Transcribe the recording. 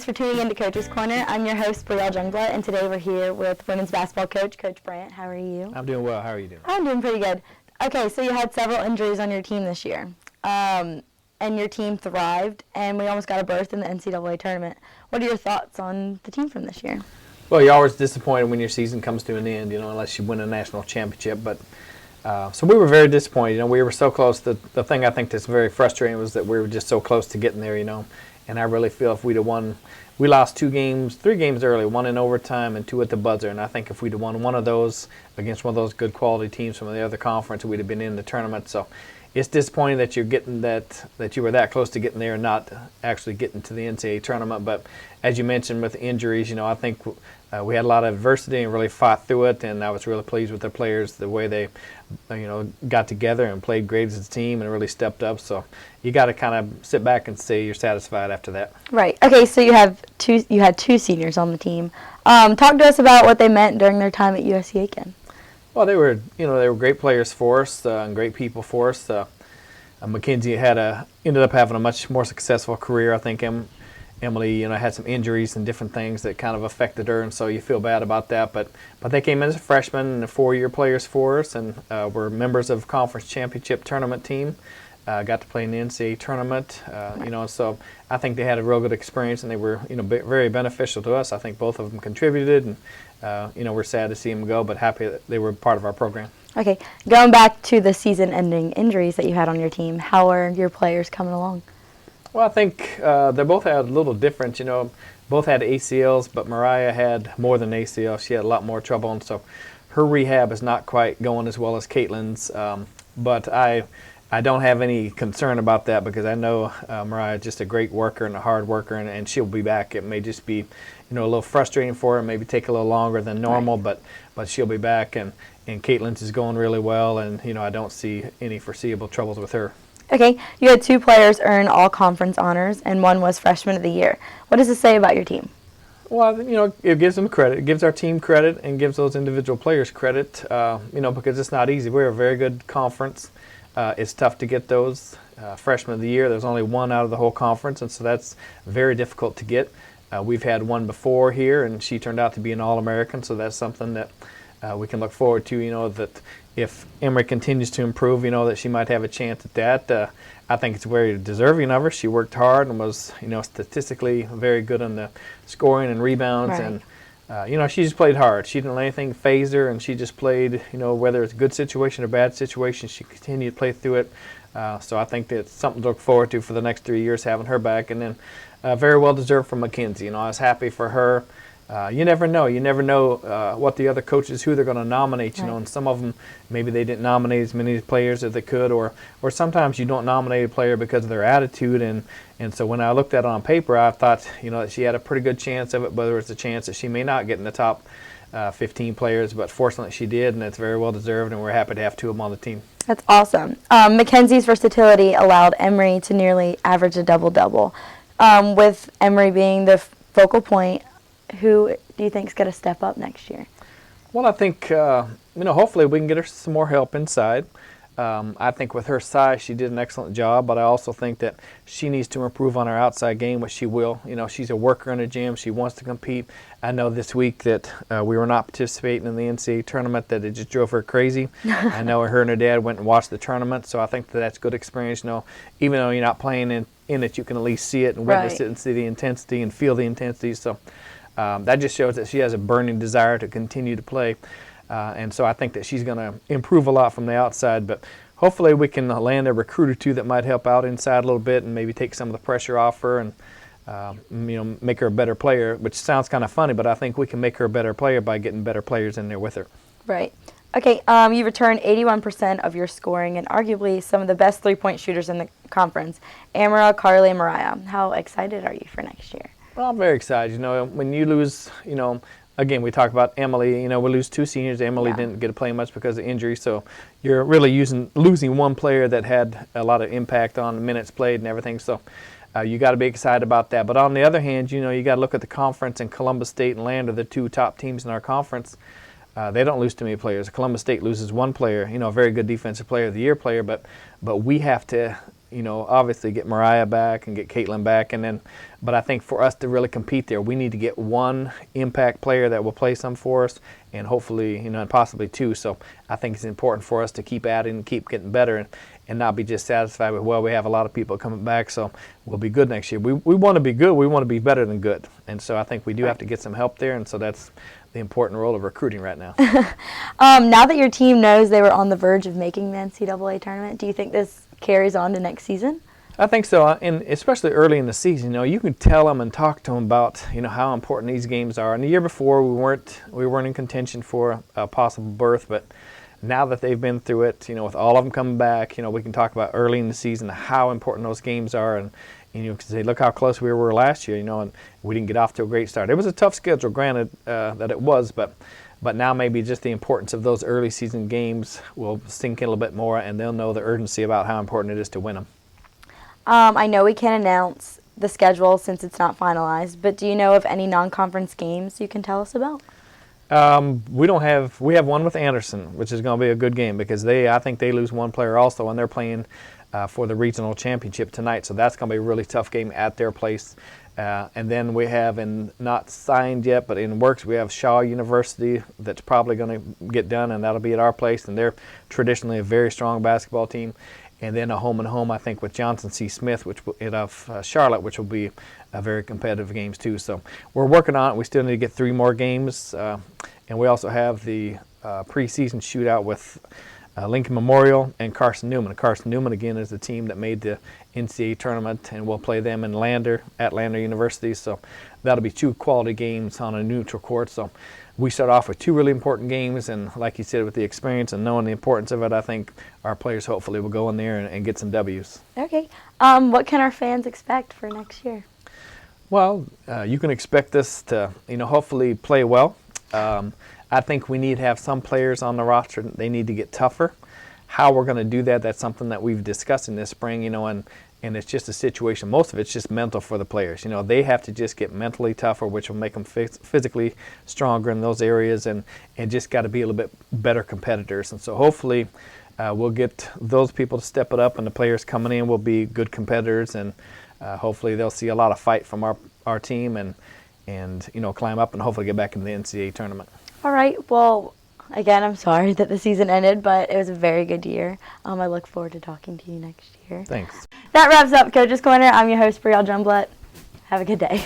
for tuning into Coach's Corner. I'm your host, Brielle Jungblut, and today we're here with women's basketball coach, Coach Brandt. How are you? I'm doing well. How are you doing? I'm doing pretty good. Okay, so you had several injuries on your team this year, and your team thrived, and we almost got a berth in the NCAA tournament. What are your thoughts on the team from this year? Well, you're always disappointed when your season comes to an end, unless you win a national championship. But so we were very disappointed. We were so close. The thing I think that's very frustrating was that we were just so close to getting there, And I really feel if we'd have won, we lost 3 games early, 1 in overtime and 2 at the buzzer. And I think if we'd have won one of those against one of those good quality teams from the other conference, we'd have been in the tournament. So it's disappointing that you're getting that you were that close to getting there and not actually getting to the NCAA tournament. But as you mentioned with injuries, I think we had a lot of adversity and really fought through it. And I was really pleased with the players, the way they, got together and played great as a team and really stepped up. So you got to kind of sit back and say you're satisfied after that. Right. Okay. So you had 2 seniors on the team. Talk to us about what they meant during their time at USC Aiken. Well, they were great players for us and great people for us. Mackenzie ended up having a much more successful career. I think Emily, had some injuries and different things that kind of affected her, and so you feel bad about that. But they came in as freshmen and 4-year players for us, and were members of conference championship tournament team. Got to play in the NCAA tournament, so I think they had a real good experience, and they were, very beneficial to us. I think both of them contributed, and we're sad to see them go, but happy that they were part of our program. Okay, going back to the season-ending injuries that you had on your team, how are your players coming along? Well, I think they both had a little different, both had ACLs, but Mariah had more than ACL. She had a lot more trouble, and so her rehab is not quite going as well as Caitlin's, but I don't have any concern about that because I know Mariah is just a great worker and a hard worker, and she'll be back. It may just be, a little frustrating for her, maybe take a little longer than normal, right. but she'll be back, and Caitlin's is going really well, and I don't see any foreseeable troubles with her. Okay, you had 2 players earn All-Conference honors, and one was Freshman of the Year. What does this say about your team? Well, it gives them credit. It gives our team credit and gives those individual players credit, because it's not easy. We're a very good conference. It's tough to get those. Freshman of the Year, there's only 1 out of the whole conference, and so that's very difficult to get. We've had one before here, and she turned out to be an All-American, so that's something that we can look forward to, that if Emery continues to improve, that she might have a chance at that. I think it's very deserving of her. She worked hard and was, statistically very good on the scoring and rebounds. Right. And, she just played hard. She didn't let anything faze her, and she just played, whether it's a good situation or bad situation, she continued to play through it. So I think that's something to look forward to for the next 3 years, having her back. And then very well deserved for Mackenzie. I was happy for her. You never know. You never know what the other coaches, who they're going to nominate, right. And some of them, maybe they didn't nominate as many players as they could, or sometimes you don't nominate a player because of their attitude. And so when I looked at it on paper, I thought, that she had a pretty good chance of it, but there was a chance that she may not get in the top 15 players, but fortunately she did, and it's very well deserved, and we're happy to have 2 of them on the team. That's awesome. Mackenzie's versatility allowed Emery to nearly average a double-double. With Emery being the focal point, who do you think is going to step up next year? Well, I think, hopefully we can get her some more help inside. I think with her size, she did an excellent job, but I also think that she needs to improve on her outside game, which she will. She's a worker in the gym. She wants to compete. I know this week that we were not participating in the NCAA tournament, that it just drove her crazy. I know her and her dad went and watched the tournament, so I think that's good experience. Even though you're not playing in it, you can at least see it and witness right. it and see the intensity and feel the intensity. So that just shows that she has a burning desire to continue to play. And so I think that she's going to improve a lot from the outside. But hopefully we can land a recruit or 2 that might help out inside a little bit and maybe take some of the pressure off her and, make her a better player, which sounds kind of funny, but I think we can make her a better player by getting better players in there with her. Right. Okay, you returned 81% of your scoring and arguably some of the best 3-point shooters in the conference, Amara, Carly, and Mariah. How excited are you for next year? Well, I'm very excited. When you lose, again, we talk about Emily. We lose 2 seniors. Emily didn't get to play much because of injury, so you're really losing one player that had a lot of impact on minutes played and everything. So you got to be excited about that. But on the other hand, you got to look at the conference, and Columbus State and Land are the 2 top teams in our conference. They don't lose too many players. Columbus State loses 1 player, a very good defensive player of the year player, but we have to obviously get Mariah back and get Caitlin back, but I think for us to really compete there, we need to get one impact player that will play some for us, and hopefully, and possibly two. So I think it's important for us to keep adding, keep getting better, and not be just satisfied with, well, we have a lot of people coming back, so we'll be good next year. We want to be good. We want to be better than good. And so I think we do have to get some help there, and so that's the important role of recruiting right now. Now that your team knows they were on the verge of making the NCAA tournament, do you think this carries on to next season? I think so, and especially early in the season, you can tell them and talk to them about, how important these games are. And the year before, we weren't in contention for a possible berth, but now that they've been through it, with all of them coming back, we can talk about early in the season how important those games are, and you can say, look how close we were last year, and we didn't get off to a great start. It was a tough schedule, granted that it was, but now maybe just the importance of those early season games will sink in a little bit more, and they'll know the urgency about how important it is to win them. I know we can't announce the schedule since it's not finalized, but do you know of any non-conference games you can tell us about? We have one with Anderson, which is going to be a good game because I think they lose one player also, and they're playing for the regional championship tonight. So that's going to be a really tough game at their place. And then we have, and not signed yet, but in works, we have Shaw University that's probably going to get done, and that'll be at our place. And they're traditionally a very strong basketball team. And then a home and home, I think, with Johnson C. Smith, of Charlotte, which will be a very competitive games too. So we're working on it. We still need to get 3 more games, and we also have the preseason shootout with Lincoln Memorial and Carson Newman. Carson Newman again is the team that made the NCAA tournament, and we'll play them in Lander at Lander University. So that'll be 2 quality games on a neutral court. So we start off with 2 really important games, and like you said, with the experience and knowing the importance of it, I think our players hopefully will go in there and get some W's. Okay. What can our fans expect for next year? Well, you can expect us to, hopefully play well. I think we need to have some players on the roster. They need to get tougher. How we're going to do that, that's something that we've discussed in this spring, and it's just a situation. Most of it's just mental for the players. They have to just get mentally tougher, which will make them physically stronger in those areas, and just got to be a little bit better competitors. And so hopefully we'll get those people to step it up, and the players coming in will be good competitors, and hopefully they'll see a lot of fight from our team and climb up and hopefully get back in the NCAA tournament. All right. Well, again, I'm sorry that the season ended, but it was a very good year. I look forward to talking to you next year. Thanks. That wraps up Coach's Corner. I'm your host, Brielle Jungblut. Have a good day.